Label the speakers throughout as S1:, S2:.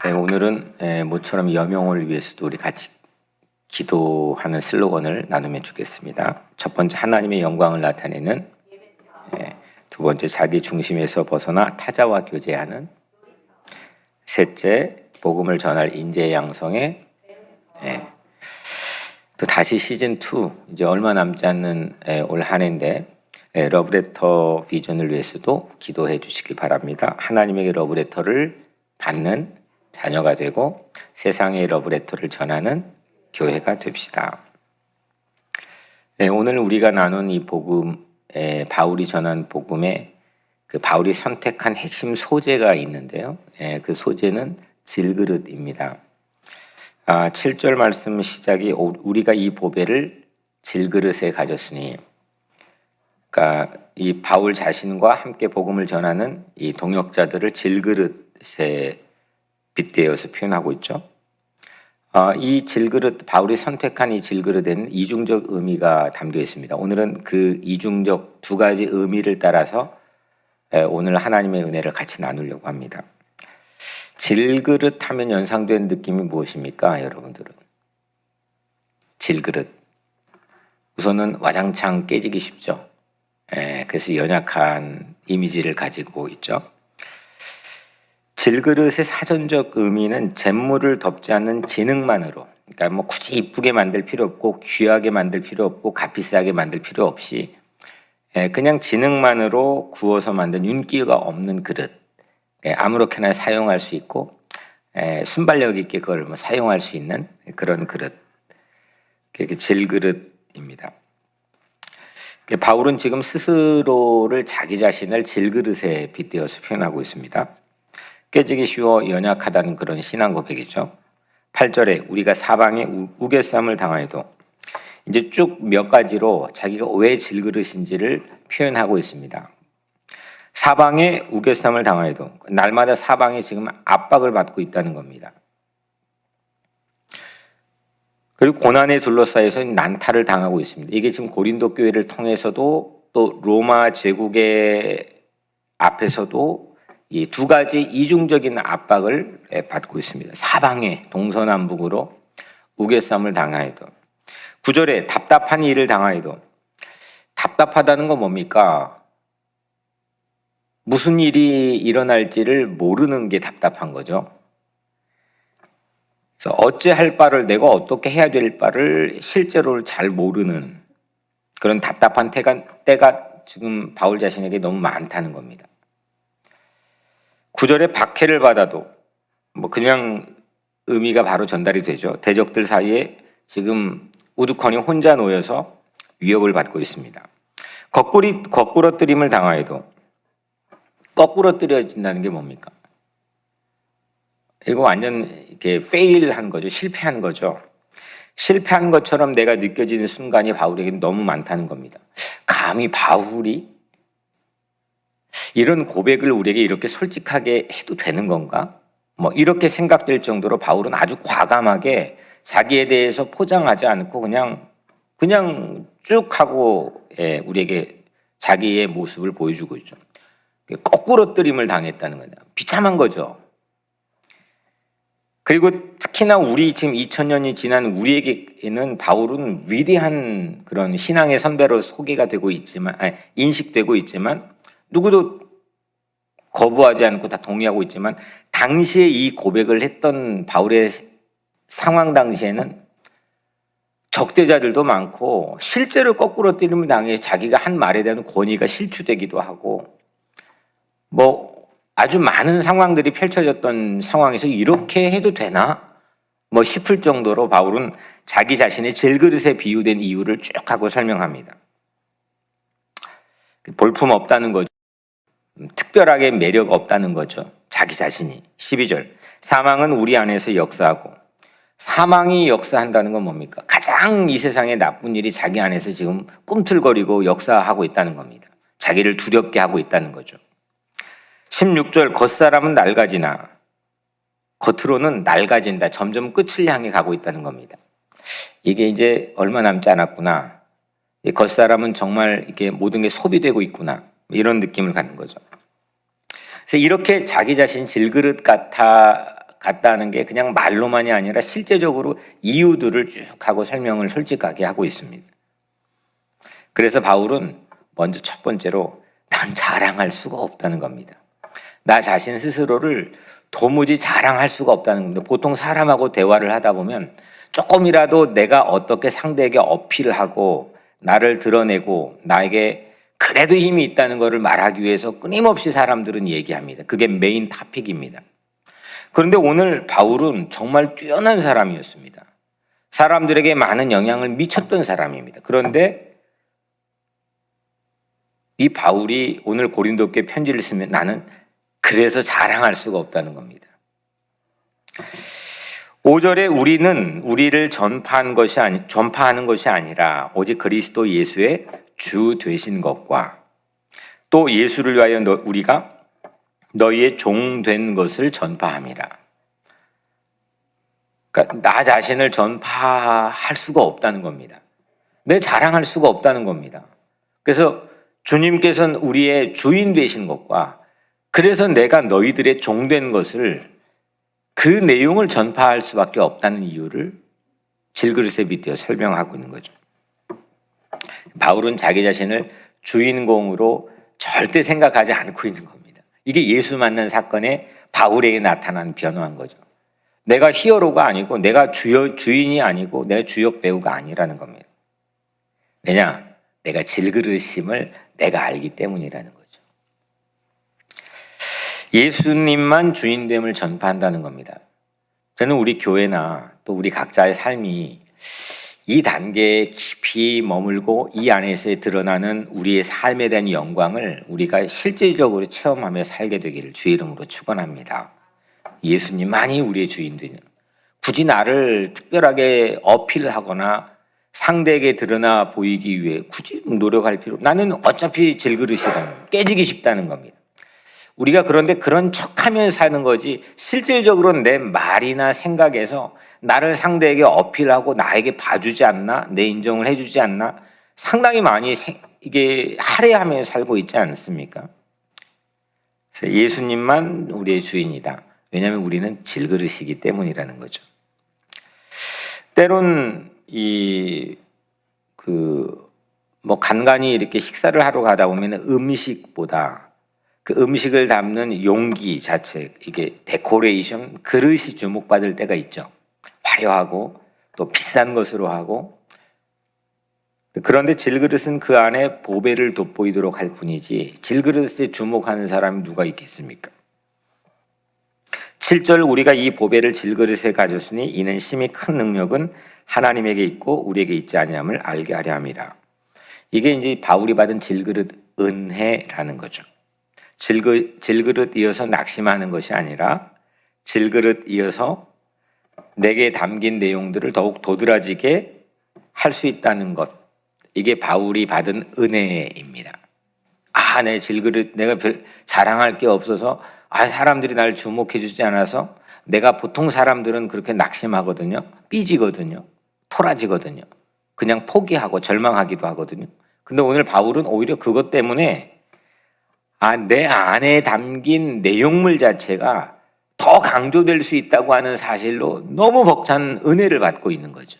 S1: 오늘은 모처럼 여명을 위해서도 우리 같이 기도하는 슬로건을 나누며 주겠습니다. 첫 번째, 하나님의 영광을 나타내는. 두 번째, 자기 중심에서 벗어나 타자와 교제하는. 셋째, 복음을 전할 인재 양성에. 또 다시 시즌 2 이제 얼마 남지 않는 올 한 해인데 러브레터 비전을 위해서도 기도해 주시길 바랍니다. 하나님에게 러브레터를 받는 자녀가 되고 세상의 러브레터를 전하는 교회가 됩시다. 오늘 우리가 나눈 이 복음, 바울이 전한 복음에 그 바울이 선택한 핵심 소재가 있는데요. 그 소재는 질그릇입니다. 7절 말씀 시작이 우리가 이 보배를 질그릇에 가졌으니, 그러니까 이 바울 자신과 함께 복음을 전하는 이 동역자들을 질그릇에 빗대어서 표현하고 있죠. 이 질그릇, 바울이 선택한 이 질그릇에는 이중적 의미가 담겨 있습니다. 오늘은 그 이중적 두 가지 의미를 따라서 오늘 하나님의 은혜를 같이 나누려고 합니다. 질그릇 하면 연상된 느낌이 무엇입니까, 여러분들은? 질그릇. 우선은 와장창 깨지기 쉽죠. 그래서 연약한 이미지를 가지고 있죠. 질그릇의 사전적 의미는 잿물을 덮지 않는 진흙만으로, 그러니까 뭐 굳이 이쁘게 만들 필요 없고 귀하게 만들 필요 없고 값비싸게 만들 필요 없이 그냥 진흙만으로 구워서 만든 윤기가 없는 그릇, 아무렇게나 사용할 수 있고 순발력 있게 그걸 뭐 사용할 수 있는 그런 그릇, 그게 질그릇입니다. 바울은 지금 스스로를, 자기 자신을 질그릇에 빗대어서 표현하고 있습니다. 깨지기 쉬워 연약하다는 그런 신앙 고백이죠. 8절에 우리가 사방에 우겨쌈을 당하여도, 이제 쭉 몇 가지로 자기가 왜 질그릇인지를 표현하고 있습니다. 사방에 우겨쌈을 당하여도, 날마다 사방에 지금 압박을 받고 있다는 겁니다. 그리고 고난에 둘러싸여서 난타를 당하고 있습니다. 이게 지금 고린도 교회를 통해서도 또 로마 제국의 앞에서도 이 두 가지 이중적인 압박을 받고 있습니다. 사방에 동서남북으로 우겨쌈을 당하여도. 9절에 답답한 일을 당하여도. 답답하다는 건 뭡니까? 무슨 일이 일어날지를 모르는 게 답답한 거죠. 그래서 어찌할 바를, 내가 어떻게 해야 될 바를 실제로 잘 모르는 그런 답답한 때가 지금 바울 자신에게 너무 많다는 겁니다. 9절에 박해를 받아도, 뭐 그냥 의미가 바로 전달이 되죠. 대적들 사이에 지금 우두커니 혼자 놓여서 위협을 받고 있습니다. 거꾸러뜨림을 당하여도. 거꾸러뜨려진다는 게 뭡니까? 이거 완전 이렇게 페일한 거죠. 실패한 거죠. 실패한 것처럼 내가 느껴지는 순간이 바울에게는 너무 많다는 겁니다. 감히 바울이 이런 고백을 우리에게 이렇게 솔직하게 해도 되는 건가? 뭐 이렇게 생각될 정도로 바울은 아주 과감하게 자기에 대해서 포장하지 않고 그냥 쭉 하고 우리에게 자기의 모습을 보여주고 있죠. 거꾸러뜨림을 당했다는 거냐. 비참한 거죠. 그리고 특히나 우리 지금 2000년이 지난 우리에게는 바울은 위대한 그런 신앙의 선배로 소개가 되고 있지만, 인식되고 있지만, 누구도 거부하지 않고 다 동의하고 있지만, 당시에 이 고백을 했던 바울의 상황 당시에는 적대자들도 많고, 실제로 거꾸러뜨림을 당해 자기가 한 말에 대한 권위가 실추되기도 하고, 뭐 아주 많은 상황들이 펼쳐졌던 상황에서 이렇게 해도 되나? 뭐 싶을 정도로 바울은 자기 자신의 질그릇에 비유된 이유를 쭉 하고 설명합니다. 볼품 없다는 거죠. 특별하게 매력 없다는 거죠. 자기 자신이. 12절. 사망은 우리 안에서 역사하고. 사망이 역사한다는 건 뭡니까? 가장 이 세상에 나쁜 일이 자기 안에서 지금 꿈틀거리고 역사하고 있다는 겁니다. 자기를 두렵게 하고 있다는 거죠. 16절. 겉사람은 낡아지나. 겉으로는 낡아진다. 점점 끝을 향해 가고 있다는 겁니다. 이게 이제 얼마 남지 않았구나. 겉사람은 정말 이게 모든 게 소비되고 있구나. 이런 느낌을 갖는 거죠. 그래서 이렇게 자기 자신 질그릇 같다는 게 그냥 말로만이 아니라 실제적으로 이유들을 쭉 하고 설명을 솔직하게 하고 있습니다. 그래서 바울은 먼저 첫 번째로 난 자랑할 수가 없다는 겁니다. 나 자신 스스로를 도무지 자랑할 수가 없다는 겁니다. 보통 사람하고 대화를 하다 보면 조금이라도 내가 어떻게 상대에게 어필을 하고 나를 드러내고 나에게 그래도 힘이 있다는 것을 말하기 위해서 끊임없이 사람들은 얘기합니다. 그게 메인 토픽입니다. 그런데 오늘 바울은 정말 뛰어난 사람이었습니다. 사람들에게 많은 영향을 미쳤던 사람입니다. 그런데 이 바울이 오늘 고린도께 편지를 쓰면 나는 그래서 자랑할 수가 없다는 겁니다. 5절에 우리는 우리를 전파하는 것이 아니라 오직 그리스도 예수의 주 되신 것과 또 예수를 위하여 우리가 너희의 종 된 것을 전파함이라. 그러니까 나 자신을 전파할 수가 없다는 겁니다. 내 자랑할 수가 없다는 겁니다. 그래서 주님께서는 우리의 주인 되신 것과 그래서 내가 너희들의 종 된 것을 그 내용을 전파할 수밖에 없다는 이유를 질그릇에 빗대어 설명하고 있는 거죠. 바울은 자기 자신을 주인공으로 절대 생각하지 않고 있는 겁니다. 이게 예수 만난 사건에 바울에게 나타난 변화인 거죠. 내가 히어로가 아니고 내가 주인이 아니고 내가 주역 배우가 아니라는 겁니다. 왜냐? 내가 질그릇임을 내가 알기 때문이라는 거죠. 예수님만 주인됨을 전파한다는 겁니다. 저는 우리 교회나 또 우리 각자의 삶이 이 단계에 깊이 머물고 이 안에서 드러나는 우리의 삶에 대한 영광을 우리가 실질적으로 체험하며 살게 되기를 주의 이름으로 축원합니다. 예수님만이 우리의 주인들은 굳이 나를 특별하게 어필하거나 상대에게 드러나 보이기 위해 굳이 노력할 필요, 나는 어차피 질그릇이라는 깨지기 쉽다는 겁니다. 우리가 그런데 그런 척하면 사는 거지 실질적으로 내 말이나 생각에서 나를 상대에게 어필하고 나에게 봐주지 않나, 내 인정을 해주지 않나 상당히 많이 이게 할애하며 살고 있지 않습니까? 그래서 예수님만 우리의 주인이다. 왜냐하면 우리는 질그릇이기 때문이라는 거죠. 때론 간간히 이렇게 식사를 하러 가다 보면 음식보다 그 음식을 담는 용기 자체, 이게 데코레이션, 그릇이 주목받을 때가 있죠. 화려하고 또 비싼 것으로 하고. 그런데 질그릇은 그 안에 보배를 돋보이도록 할 뿐이지 질그릇에 주목하는 사람이 누가 있겠습니까? 7절 우리가 이 보배를 질그릇에 가졌으니 이는 심히 큰 능력은 하나님에게 있고 우리에게 있지 아니함을 알게 하려 함이라. 이게 이제 바울이 받은 질그릇 은혜라는 거죠. 질그릇 이어서 낙심하는 것이 아니라 질그릇 이어서 내게 담긴 내용들을 더욱 도드라지게 할 수 있다는 것. 이게 바울이 받은 은혜입니다. 내 질그릇, 내가 별 자랑할 게 없어서 사람들이 날 주목해 주지 않아서 내가 보통 사람들은 그렇게 낙심하거든요. 삐지거든요. 토라지거든요. 그냥 포기하고 절망하기도 하거든요. 근데 오늘 바울은 오히려 그것 때문에 내 안에 담긴 내용물 자체가 더 강조될 수 있다고 하는 사실로 너무 벅찬 은혜를 받고 있는 거죠.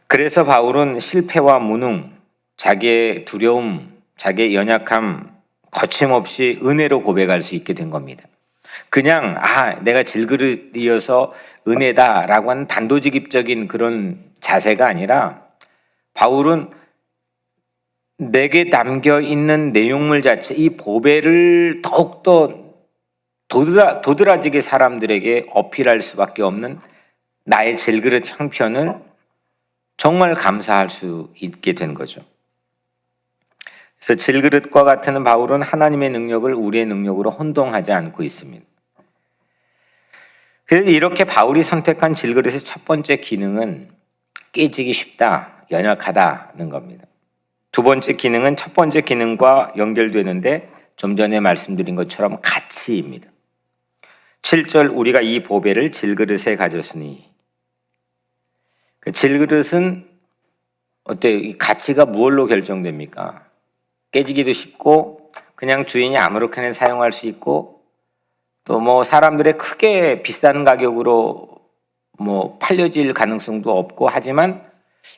S1: 그래서 바울은 실패와 무능, 자기의 두려움, 자기의 연약함 거침없이 은혜로 고백할 수 있게 된 겁니다. 그냥 내가 질그릇이어서 은혜다라고 하는 단도직입적인 그런 자세가 아니라 바울은 내게 담겨 있는 내용물 자체, 이 보배를 더욱더 도드라지게 사람들에게 어필할 수밖에 없는 나의 질그릇 형편을 정말 감사할 수 있게 된 거죠. 그래서 질그릇과 같은 바울은 하나님의 능력을 우리의 능력으로 혼동하지 않고 있습니다. 그래서 이렇게 바울이 선택한 질그릇의 첫 번째 기능은 깨지기 쉽다, 연약하다는 겁니다. 두 번째 기능은 첫 번째 기능과 연결되는데 좀 전에 말씀드린 것처럼 가치입니다. 7절 우리가 이 보배를 질그릇에 가졌으니, 그 질그릇은 어때요? 이 가치가 무엇로 결정됩니까? 깨지기도 쉽고 그냥 주인이 아무렇게나 사용할 수 있고 또 뭐 사람들의 크게 비싼 가격으로 뭐 팔려질 가능성도 없고 하지만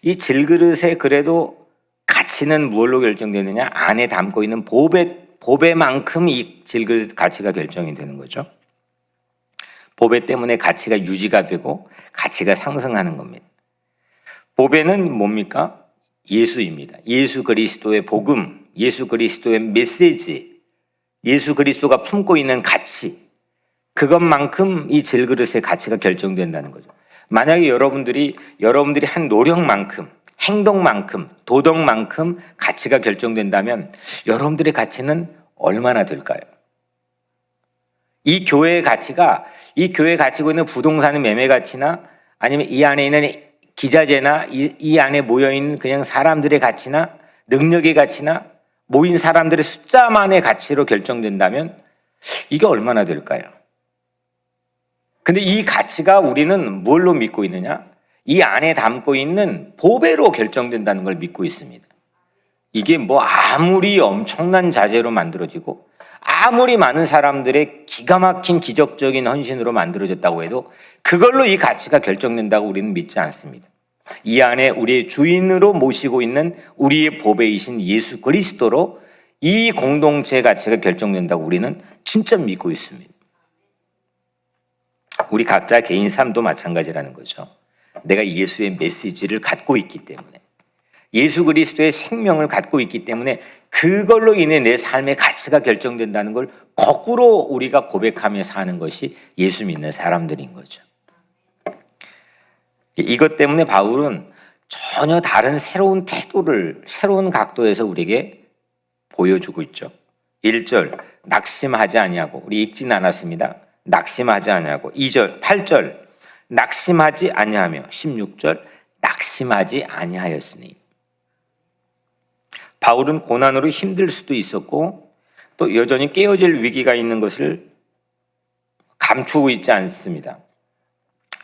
S1: 이 질그릇에 그래도 가치는 무엇로 결정되느냐? 안에 담고 있는 보배만큼 이 질그릇 가치가 결정이 되는 거죠. 보배 때문에 가치가 유지가 되고 가치가 상승하는 겁니다. 보배는 뭡니까? 예수입니다. 예수 그리스도의 복음, 예수 그리스도의 메시지, 예수 그리스도가 품고 있는 가치, 그것만큼 이 질그릇의 가치가 결정된다는 거죠. 만약에 여러분들이 한 노력만큼, 행동만큼, 도덕만큼 가치가 결정된다면 여러분들의 가치는 얼마나 될까요? 이 교회의 가치가, 이 교회에 가지고 있는 부동산의 매매 가치나 아니면 이 안에 있는 기자재나 이 안에 모여있는 그냥 사람들의 가치나 능력의 가치나 모인 사람들의 숫자만의 가치로 결정된다면 이게 얼마나 될까요? 근데 이 가치가 우리는 뭘로 믿고 있느냐? 이 안에 담고 있는 보배로 결정된다는 걸 믿고 있습니다. 이게 뭐 아무리 엄청난 자재로 만들어지고 아무리 많은 사람들의 기가 막힌 기적적인 헌신으로 만들어졌다고 해도 그걸로 이 가치가 결정된다고 우리는 믿지 않습니다. 이 안에 우리의 주인으로 모시고 있는 우리의 보배이신 예수 그리스도로 이 공동체의 가치가 결정된다고 우리는 진짜 믿고 있습니다. 우리 각자 개인 삶도 마찬가지라는 거죠. 내가 예수의 메시지를 갖고 있기 때문에, 예수 그리스도의 생명을 갖고 있기 때문에 그걸로 인해 내 삶의 가치가 결정된다는 걸 거꾸로 우리가 고백하며 사는 것이 예수 믿는 사람들인 거죠. 이것 때문에 바울은 전혀 다른 새로운 태도를 새로운 각도에서 우리에게 보여주고 있죠. 1절 낙심하지 아니하고, 우리 읽진 않았습니다. 낙심하지 아니하고, 2절 8절 낙심하지 아니하며, 16절 낙심하지 아니하였으니. 바울은 고난으로 힘들 수도 있었고 또 여전히 깨어질 위기가 있는 것을 감추고 있지 않습니다.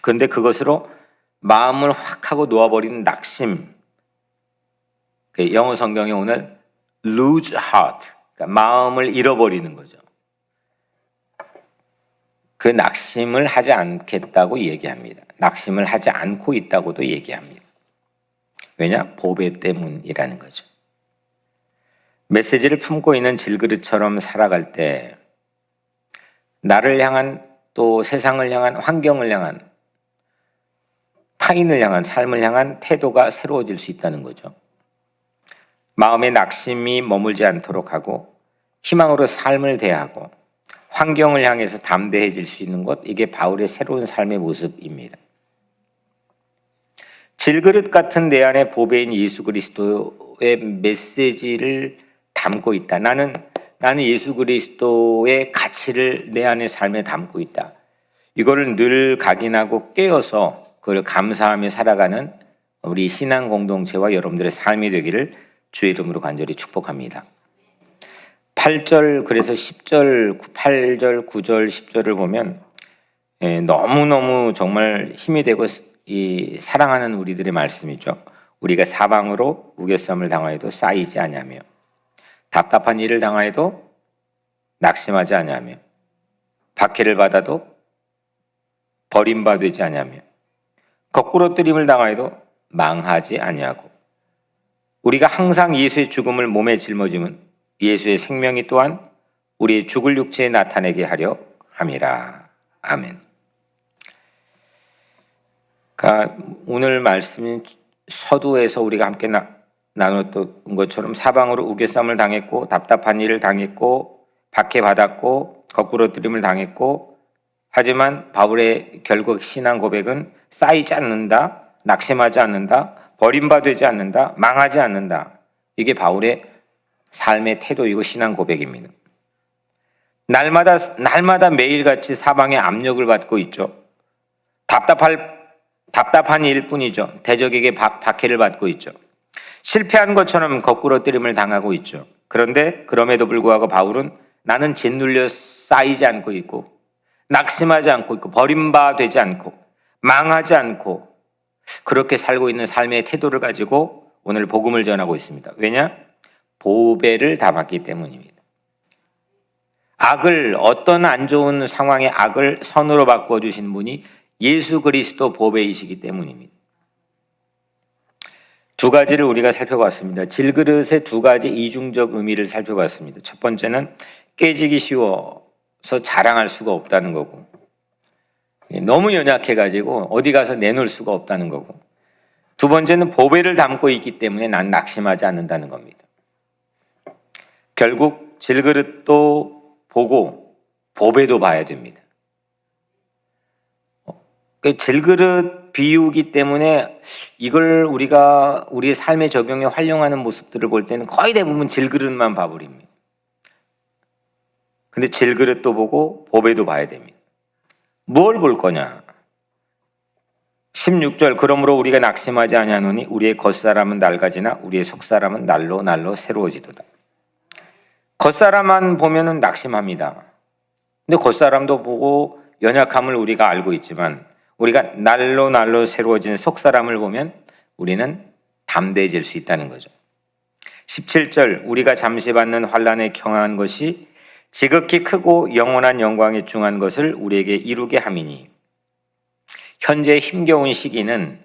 S1: 그런데 그것으로 마음을 확 하고 놓아버리는 낙심, 영어 성경에 오늘 lose heart, 그러니까 마음을 잃어버리는 거죠. 그 낙심을 하지 않겠다고 얘기합니다. 낙심을 하지 않고 있다고도 얘기합니다. 왜냐? 보배 때문이라는 거죠. 메시지를 품고 있는 질그릇처럼 살아갈 때 나를 향한, 또 세상을 향한, 환경을 향한, 타인을 향한, 삶을 향한 태도가 새로워질 수 있다는 거죠. 마음의 낙심이 머물지 않도록 하고 희망으로 삶을 대하고 환경을 향해서 담대해질 수 있는 것, 이게 바울의 새로운 삶의 모습입니다. 질그릇 같은 내 안에 보배인 예수 그리스도의 메시지를 담고 있다. 나는 예수 그리스도의 가치를 내 안의 삶에 담고 있다. 이거를 늘 각인하고 깨어서 그걸 감사하며 살아가는 우리 신앙 공동체와 여러분들의 삶이 되기를 주의 이름으로 간절히 축복합니다. 8절, 그래서 10절, 8절, 9절, 10절을 보면 너무너무 정말 힘이 되고 이 사랑하는 우리들의 말씀이죠. 우리가 사방으로 우겨쌈을 당하여도 쌓이지 아니하며 답답한 일을 당하여도 낙심하지 아니하며 박해를 받아도 버림받지 아니하며 거꾸로 뜨림을 당하여도 망하지 아니하고 우리가 항상 예수의 죽음을 몸에 짊어짐은 예수의 생명이 또한 우리의 죽을 육체에 나타내게 하려 함이라. 아멘. 그러니까 오늘 말씀인 서두에서 우리가 함께 나눴던 것처럼 사방으로 우겨쌈을 당했고 답답한 일을 당했고 박해받았고 거꾸로 뜨림을 당했고, 하지만 바울의 결국 신앙 고백은 쌓이지 않는다, 낙심하지 않는다, 버림받지 않는다, 망하지 않는다. 이게 바울의 삶의 태도이고 신앙 고백입니다. 날마다 매일같이 사방에 압력을 받고 있죠. 답답한 일뿐이죠. 대적에게 박해를 받고 있죠. 실패한 것처럼 거꾸로 뜨림을 당하고 있죠. 그런데 그럼에도 불구하고 바울은 나는 짓눌려 쌓이지 않고 있고 낙심하지 않고 있고 버림받지 않고 망하지 않고 그렇게 살고 있는 삶의 태도를 가지고 오늘 복음을 전하고 있습니다. 왜냐? 보배를 담았기 때문입니다. 악을, 어떤 안 좋은 상황의 악을 선으로 바꾸어 주신 분이 예수 그리스도 보배이시기 때문입니다. 두 가지를 우리가 살펴봤습니다. 질그릇의 두 가지 이중적 의미를 살펴봤습니다. 첫 번째는 깨지기 쉬워서 자랑할 수가 없다는 거고, 너무 연약해가지고 어디 가서 내놓을 수가 없다는 거고, 두 번째는 보배를 담고 있기 때문에 난 낙심하지 않는다는 겁니다. 결국 질그릇도 보고 보배도 봐야 됩니다. 질그릇 비유기 때문에 이걸 우리가 우리의 삶에 적용해 활용하는 모습들을 볼 때는 거의 대부분 질그릇만 봐버립니다. 근데 질그릇도 보고 보배도 봐야 됩니다. 뭘 볼 거냐? 16절, 그러므로 우리가 낙심하지 아니하노니 우리의 겉사람은 낡아지나 우리의 속사람은 날로 날로 새로워지도다. 겉사람만 보면은 낙심합니다. 근데 겉사람도 보고 연약함을 우리가 알고 있지만 우리가 날로 날로 새로워지는 속사람을 보면 우리는 담대해질 수 있다는 거죠. 17절, 우리가 잠시 받는 환난에 경한 것이 지극히 크고 영원한 영광에 중한 것을 우리에게 이루게 함이니, 현재 힘겨운 시기는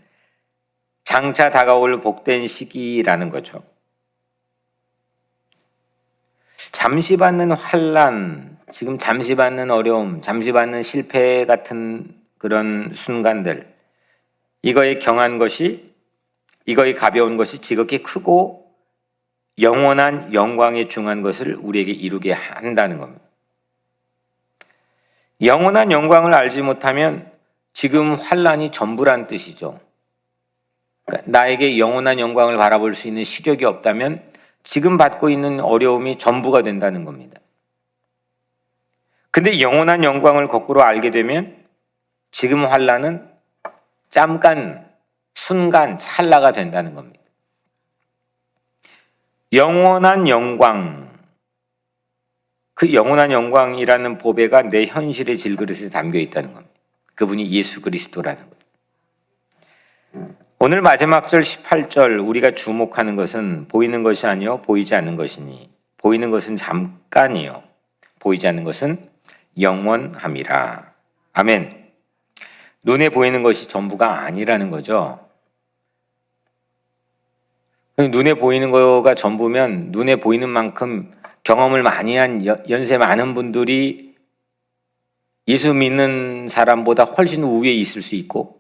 S1: 장차 다가올 복된 시기라는 거죠. 잠시 받는 환난, 지금 잠시 받는 어려움, 잠시 받는 실패 같은 그런 순간들, 이거에 경한 것이, 이거에 가벼운 것이 지극히 크고 영원한 영광에 중한 것을 우리에게 이루게 한다는 겁니다. 영원한 영광을 알지 못하면 지금 환난이 전부란 뜻이죠. 그러니까 나에게 영원한 영광을 바라볼 수 있는 시력이 없다면 지금 받고 있는 어려움이 전부가 된다는 겁니다. 근데 영원한 영광을 거꾸로 알게 되면 지금 환난은 잠깐, 순간, 찰나가 된다는 겁니다. 영원한 영광, 그 영원한 영광이라는 보배가 내 현실의 질그릇에 담겨 있다는 겁니다. 그분이 예수 그리스도라는 거죠. 오늘 마지막 절 18절, 우리가 주목하는 것은 보이는 것이 아니요 보이지 않는 것이니, 보이는 것은 잠깐이요 보이지 않는 것은 영원함이라. 아멘. 눈에 보이는 것이 전부가 아니라는 거죠. 눈에 보이는 거가 전부면 눈에 보이는 만큼 경험을 많이 한 연세 많은 분들이 예수 믿는 사람보다 훨씬 우위에 있을 수 있고,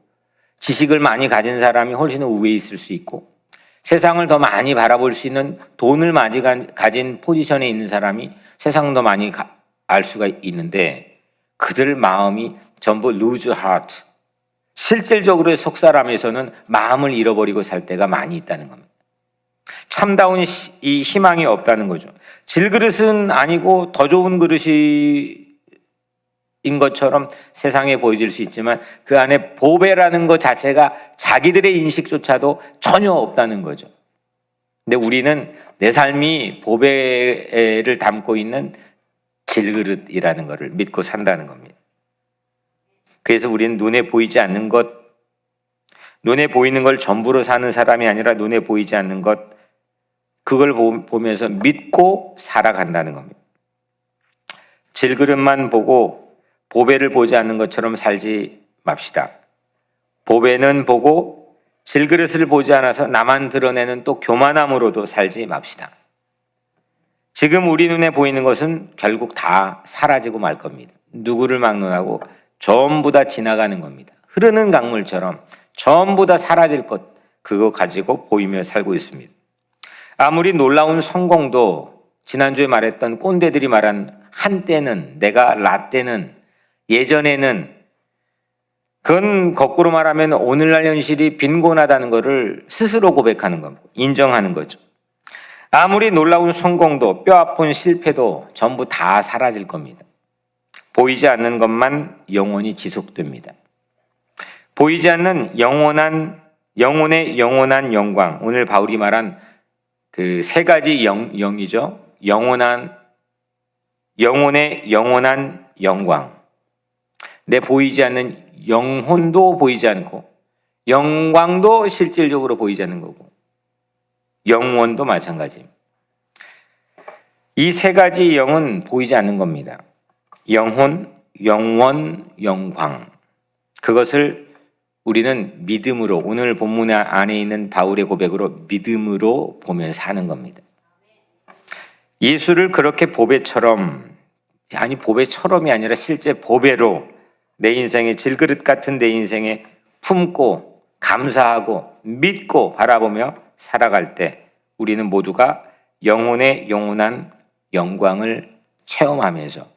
S1: 지식을 많이 가진 사람이 훨씬 우위에 있을 수 있고, 세상을 더 많이 바라볼 수 있는 돈을 많이 가진 포지션에 있는 사람이 세상을 더 많이 알 수가 있는데, 그들 마음이 전부 lose heart, 실질적으로의 속사람에서는 마음을 잃어버리고 살 때가 많이 있다는 겁니다. 참다운 이 희망이 없다는 거죠. 질그릇은 아니고 더 좋은 그릇인 것처럼 세상에 보여질 수 있지만 그 안에 보배라는 것 자체가 자기들의 인식조차도 전혀 없다는 거죠. 근데 우리는 내 삶이 보배를 담고 있는 질그릇이라는 것을 믿고 산다는 겁니다. 그래서 우리는 눈에 보이지 않는 것, 눈에 보이는 걸 전부로 사는 사람이 아니라 눈에 보이지 않는 것, 그걸 보면서 믿고 살아간다는 겁니다. 질그릇만 보고 보배를 보지 않는 것처럼 살지 맙시다. 보배는 보고 질그릇을 보지 않아서 나만 드러내는 또 교만함으로도 살지 맙시다. 지금 우리 눈에 보이는 것은 결국 다 사라지고 말 겁니다. 누구를 막론하고 전부 다 지나가는 겁니다. 흐르는 강물처럼 전부 다 사라질 것, 그거 가지고 보이며 살고 있습니다. 아무리 놀라운 성공도 지난주에 말했던 꼰대들이 말한 한때는, 내가 라떼는, 예전에는, 그건 거꾸로 말하면 오늘날 현실이 빈곤하다는 것을 스스로 고백하는 겁니다. 인정하는 거죠. 아무리 놀라운 성공도 뼈아픈 실패도 전부 다 사라질 겁니다. 보이지 않는 것만 영원히 지속됩니다. 보이지 않는 영혼의 영원한 영광, 오늘 바울이 말한 그 세 가지 영이죠. 영원의 영원한 영광. 내 보이지 않는 영혼도 보이지 않고 영광도 실질적으로 보이지 않는 거고 영원도 마찬가지입니다. 이 세 가지 영은 보이지 않는 겁니다. 영혼, 영원, 영광. 그것을 우리는 믿음으로, 오늘 본문 안에 있는 바울의 고백으로 믿음으로 보며 사는 겁니다. 예수를 그렇게 보배처럼이 아니라 실제 보배로 내 인생의 질그릇 같은 내 인생에 품고 감사하고 믿고 바라보며 살아갈 때 우리는 모두가 영혼의 영원한 영광을 체험하면서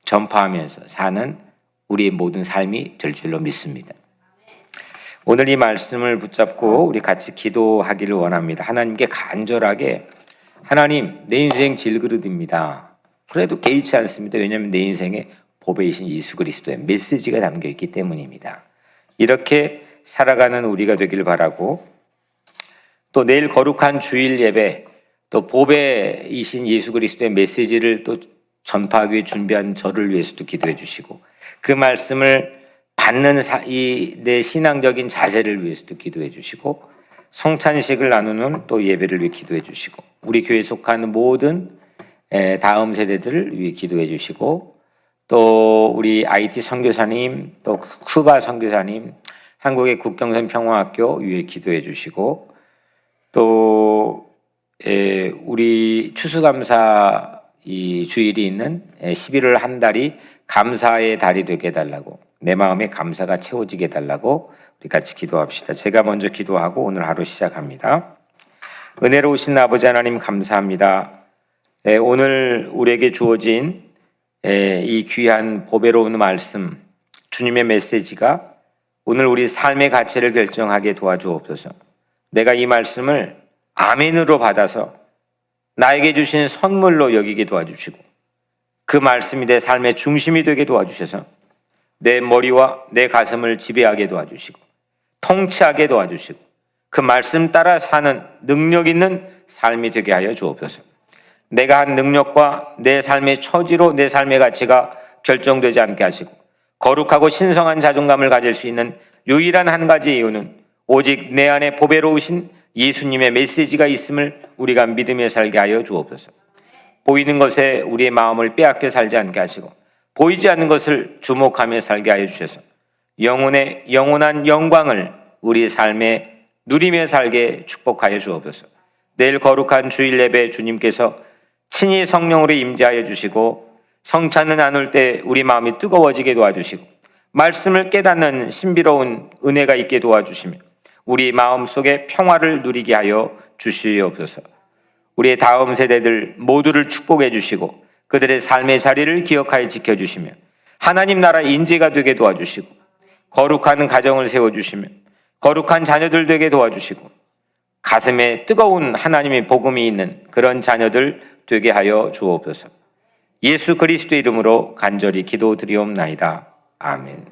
S1: 전파하면서 사는 우리의 모든 삶이 될 줄로 믿습니다. 오늘 이 말씀을 붙잡고 우리 같이 기도하기를 원합니다. 하나님께 간절하게, 하나님, 내 인생 질그릇입니다. 그래도 개의치 않습니다. 왜냐하면 내 인생에 보배이신 예수 그리스도의 메시지가 담겨 있기 때문입니다. 이렇게 살아가는 우리가 되길 바라고, 또 내일 거룩한 주일 예배, 또 보배이신 예수 그리스도의 메시지를 또 전파하기 위해 준비한 저를 위해서도 기도해 주시고, 그 말씀을 받는 내 신앙적인 자세를 위해서도 기도해 주시고, 성찬식을 나누는 또 예배를 위해 기도해 주시고, 우리 교회에 속하는 모든 다음 세대들을 위해 기도해 주시고, 또 우리 IT 선교사님, 또 쿠바 선교사님, 한국의 국경선 평화학교 위해 기도해 주시고, 또 우리 추수감사 이 주일이 있는 11월 한 달이 감사의 달이 되게 해달라고, 내 마음에 감사가 채워지게 해달라고 우리 같이 기도합시다. 제가 먼저 기도하고 오늘 하루 시작합니다. 은혜로우신 아버지 하나님 감사합니다. 오늘 우리에게 주어진 이 귀한 보배로운 말씀, 주님의 메시지가 오늘 우리 삶의 가치를 결정하게 도와주옵소서. 내가 이 말씀을 아멘으로 받아서 나에게 주신 선물로 여기게 도와주시고, 그 말씀이 내 삶의 중심이 되게 도와주셔서 내 머리와 내 가슴을 지배하게 도와주시고 통치하게 도와주시고 그 말씀 따라 사는 능력 있는 삶이 되게 하여 주옵소서. 내가 한 능력과 내 삶의 처지로 내 삶의 가치가 결정되지 않게 하시고, 거룩하고 신성한 자존감을 가질 수 있는 유일한 한 가지 이유는 오직 내 안에 보배로우신 예수님의 메시지가 있음을 우리가 믿으며 살게 하여 주옵소서. 보이는 것에 우리의 마음을 빼앗겨 살지 않게 하시고, 보이지 않는 것을 주목하며 살게 하여 주셔서 영혼의 영원한 영광을 우리 삶에 누리며 살게 축복하여 주옵소서. 내일 거룩한 주일 예배 주님께서 친히 성령으로 임재하여 주시고, 성찬을 나눌 때 우리 마음이 뜨거워지게 도와주시고, 말씀을 깨닫는 신비로운 은혜가 있게 도와주시며 우리 마음속에 평화를 누리게 하여 주시옵소서. 우리의 다음 세대들 모두를 축복해 주시고 그들의 삶의 자리를 기억하여 지켜주시며 하나님 나라 인재가 되게 도와주시고, 거룩한 가정을 세워주시며 거룩한 자녀들 되게 도와주시고, 가슴에 뜨거운 하나님의 복음이 있는 그런 자녀들 되게 하여 주옵소서. 예수 그리스도의 이름으로 간절히 기도드리옵나이다. 아멘.